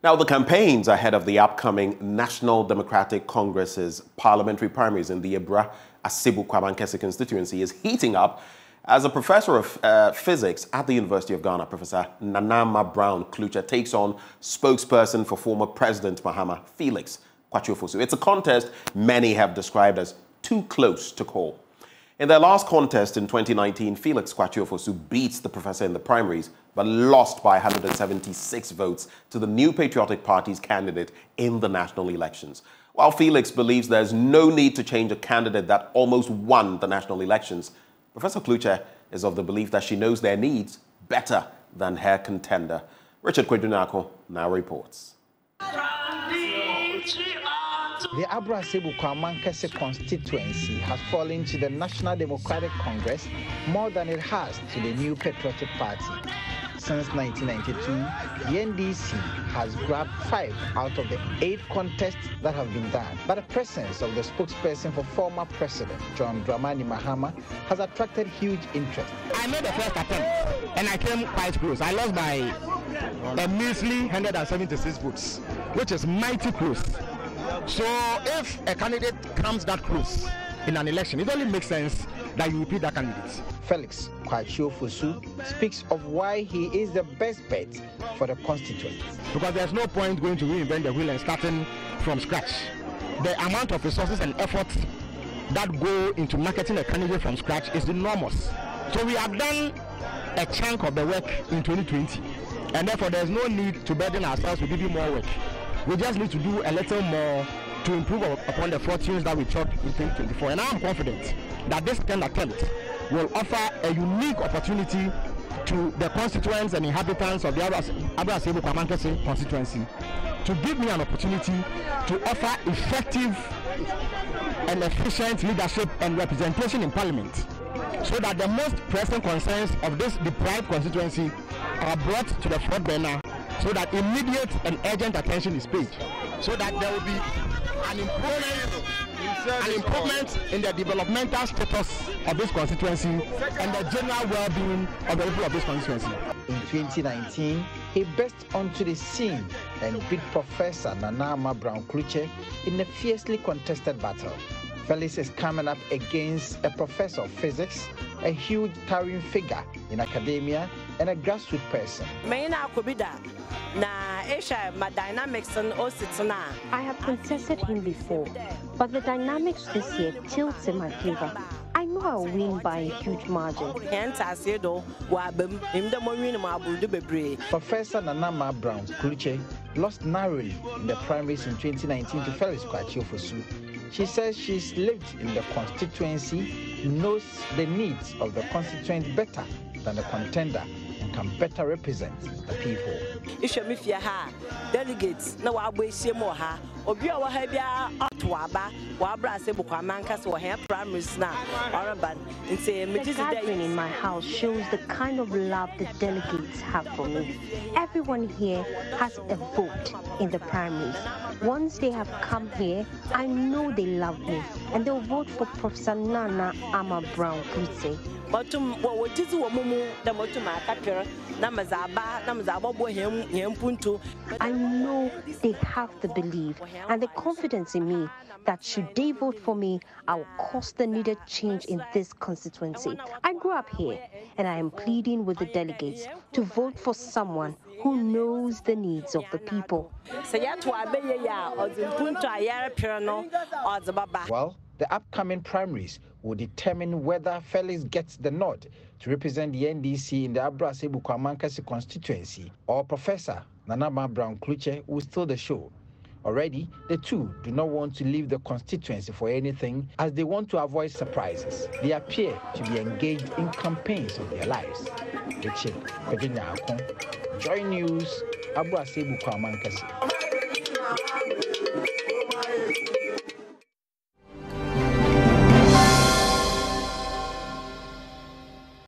Now, the campaigns ahead of the upcoming National Democratic Congress's parliamentary primaries in the Ebra Asebu Kwamankese constituency is heating up as a professor of physics at the University of Ghana, Professor Browne Klutse, takes on spokesperson for former President Mahama, Felix Kwakye Ofosu. It's a contest many have described as too close to call. In their last contest in 2019, Felix Kwakye Ofosu beats the professor in the primaries, but lost by 176 votes to the New Patriotic Party's candidate in the national elections. While Felix believes there's no need to change a candidate that almost won the national elections, Professor Klutse is of the belief that she knows their needs better than her contender. Richard Kwedunako now reports. The Abra Asebu Kwamankese constituency has fallen to the National Democratic Congress more than it has to the New Patriotic Party. Since 1992, the NDC has grabbed 5 out of the 8 contests that have been done. But the presence of the spokesperson for former President John Dramani Mahama has attracted huge interest. I made the first attempt and I came quite close. I lost by a measly 176 votes, which is mighty close. So if a candidate comes that close in an election, it only makes sense that you repeat that candidate. Felix Kwakye Ofosu speaks of why he is the best bet for the constituents. Because there's no point going to reinvent the wheel and starting from scratch. The amount of resources and effort that go into marketing a candidate from scratch is enormous. So we have done a chunk of the work in 2020, and therefore there's no need to burden ourselves with even more work. We just need to do a little more to improve upon the fortunes that we chalked in 2024. And I am confident that this second attempt will offer a unique opportunity to the constituents and inhabitants of the Abra Asebu Kwamankese constituency to give me an opportunity to offer effective and efficient leadership and representation in Parliament, so that the most pressing concerns of this deprived constituency are brought to the front burner, so that immediate and urgent attention is paid, so that there will be an improvement in the developmental status of this constituency and the general well-being of the people of this constituency. In 2019, he burst onto the scene and beat Professor Browne Klutse in a fiercely contested battle. Felix is coming up against a professor of physics, a huge towering figure in academia, and a grassroots person. I have contested him before, but the dynamics this year tilts in my favor. I know I'll win by a huge margin. Professor Browne Klutse lost narrowly in the primaries in 2019 to Felix Kwakye Ofosu. She says she's lived in the constituency, knows the needs of the constituent better than the contender, and can better represent the people. Delegates na ha obi a ha atwaba Asebu Kwamankese primaries na oraban. The gathering in my house shows the kind of love the delegates have for me. Everyone here has a vote in the primaries. Once they have come here, I know they love me, and they'll vote for Professor Browne Klutse. I know they have the belief and the confidence in me that should they vote for me, I will cause the needed change in this constituency. I grew up here, and I am pleading with the delegates to vote for someone who knows the needs of the people. Well, the upcoming primaries will determine whether Felix gets the nod to represent the NDC in the Abra Asebu Kwamankese constituency, or Professor Browne Klutse will steal the show. Already, the two do not want to leave the constituency for anything, as they want to avoid surprises. They appear to be engaged in campaigns of their lives. Richard Kwakye Ofosu, JoyNews, Abra Asebu Kwamankese.